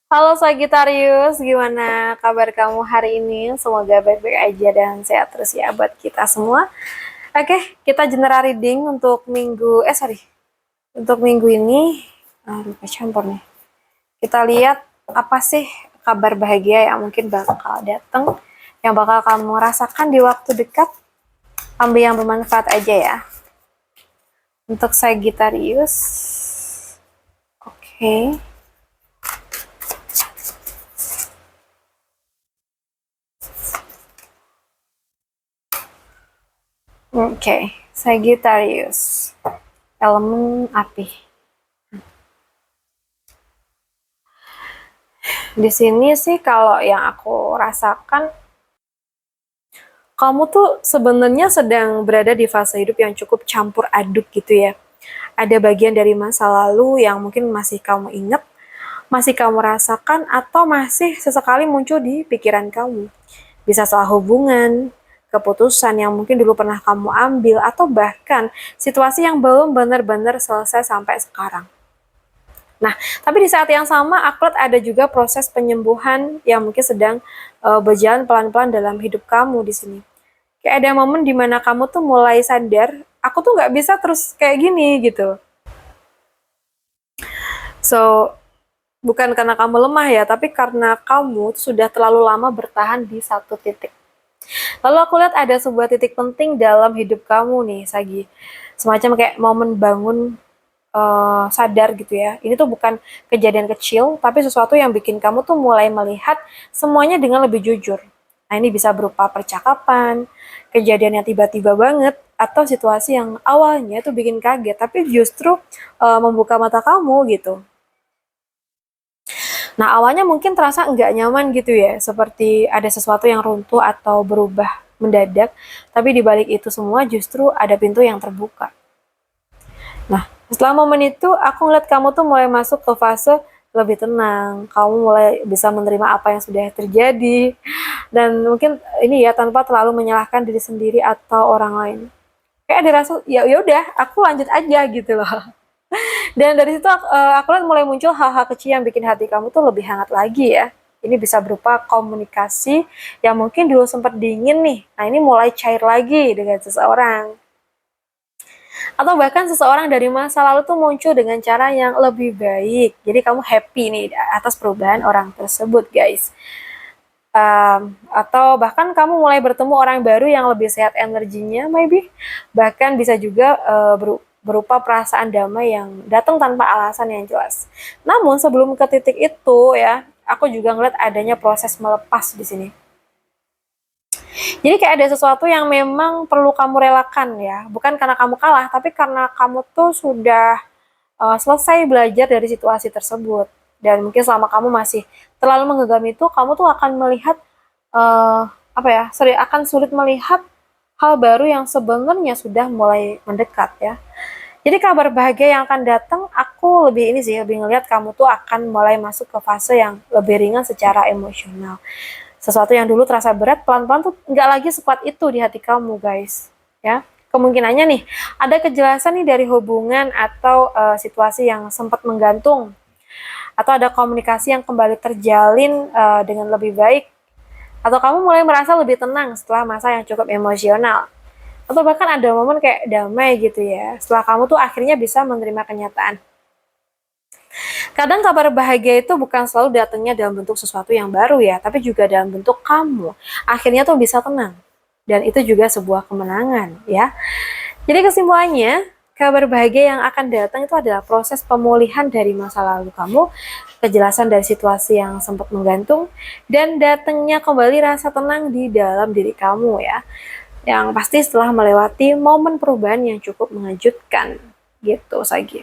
Halo Sagittarius, gimana kabar kamu hari ini? Semoga baik-baik aja dan sehat terus ya buat kita semua. Oke, kita general reading untuk untuk minggu ini. Lupa campur nih. Kita lihat apa sih kabar bahagia yang mungkin bakal datang, yang bakal kamu rasakan di waktu dekat. Ambil yang bermanfaat aja ya. Untuk Sagittarius. Oke. Oke, Sagittarius. Elemen api. Di sini sih kalau yang aku rasakan, kamu tuh sebenarnya sedang berada di fase hidup yang cukup campur aduk gitu ya. Ada bagian dari masa lalu yang mungkin masih kamu ingat, masih kamu rasakan, atau masih sesekali muncul di pikiran kamu. Bisa salah hubungan, keputusan yang mungkin dulu pernah kamu ambil, atau bahkan situasi yang belum benar-benar selesai sampai sekarang. Nah, tapi di saat yang sama, aku lihat ada juga proses penyembuhan yang mungkin sedang berjalan pelan-pelan dalam hidup kamu di sini. Kayak ada momen dimana kamu tuh mulai sadar, aku tuh nggak bisa terus kayak gini gitu. So, bukan karena kamu lemah ya, tapi karena kamu sudah terlalu lama bertahan di satu titik. Lalu aku lihat ada sebuah titik penting dalam hidup kamu nih, Sagi. Semacam kayak momen bangun sadar gitu ya. Ini tuh bukan kejadian kecil, tapi sesuatu yang bikin kamu tuh mulai melihat semuanya dengan lebih jujur. Nah, ini bisa berupa percakapan, kejadian yang tiba-tiba banget, atau situasi yang awalnya tuh bikin kaget, tapi justru membuka mata kamu gitu. Nah, awalnya mungkin terasa nggak nyaman gitu ya, seperti ada sesuatu yang runtuh atau berubah mendadak, tapi di balik itu semua justru ada pintu yang terbuka. Nah, setelah momen itu, aku ngeliat kamu tuh mulai masuk ke fase lebih tenang. Kamu mulai bisa menerima apa yang sudah terjadi. Dan mungkin ini ya, tanpa terlalu menyalahkan diri sendiri atau orang lain. Kayak ada rasa, ya udah, aku lanjut aja gitu loh. Dan dari situ aku lihat mulai muncul hal-hal kecil yang bikin hati kamu tuh lebih hangat lagi ya. Ini bisa berupa komunikasi yang mungkin dulu sempat dingin nih. Nah, ini mulai cair lagi dengan seseorang. Atau bahkan seseorang dari masa lalu tuh muncul dengan cara yang lebih baik. Jadi kamu happy nih atas perubahan orang tersebut, guys. Atau bahkan kamu mulai bertemu orang baru yang lebih sehat energinya, maybe. Bahkan bisa juga berupa perasaan damai yang datang tanpa alasan yang jelas. Namun sebelum ke titik itu ya, aku juga ngeliat adanya proses melepas di sini. Jadi kayak ada sesuatu yang memang perlu kamu relakan ya, bukan karena kamu kalah, tapi karena kamu tuh sudah selesai belajar dari situasi tersebut. Dan mungkin selama kamu masih terlalu menggenggam itu, kamu tuh akan melihat akan sulit melihat hal baru yang sebenarnya sudah mulai mendekat ya. Jadi kabar bahagia yang akan datang, aku lebih ngelihat kamu tuh akan mulai masuk ke fase yang lebih ringan secara emosional. Sesuatu yang dulu terasa berat, pelan-pelan tuh nggak lagi sekuat itu di hati kamu, guys. Ya, kemungkinannya nih, ada kejelasan nih dari hubungan atau situasi yang sempat menggantung. Atau ada komunikasi yang kembali terjalin dengan lebih baik. Atau kamu mulai merasa lebih tenang setelah masa yang cukup emosional. Atau bahkan ada momen kayak damai gitu ya, setelah kamu tuh akhirnya bisa menerima kenyataan. Kadang kabar bahagia itu bukan selalu datangnya dalam bentuk sesuatu yang baru ya, tapi juga dalam bentuk kamu. Akhirnya tuh bisa tenang. Dan itu juga sebuah kemenangan ya. Jadi kesimpulannya, kabar bahagia yang akan datang itu adalah proses pemulihan dari masa lalu kamu, kejelasan dari situasi yang sempat menggantung, dan datangnya kembali rasa tenang di dalam diri kamu ya. Yang pasti setelah melewati momen perubahan yang cukup mengejutkan gitu Sagi.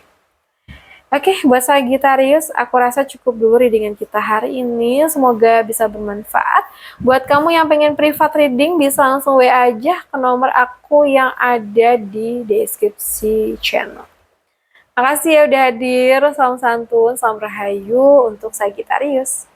Oke, buat Sagittarius, aku rasa cukup dulu readingan kita hari ini. Semoga bisa bermanfaat. Buat kamu yang pengen private reading, bisa langsung WA aja ke nomor aku yang ada di deskripsi channel. Makasih ya udah hadir. Salam santun, salam rahayu untuk Sagittarius.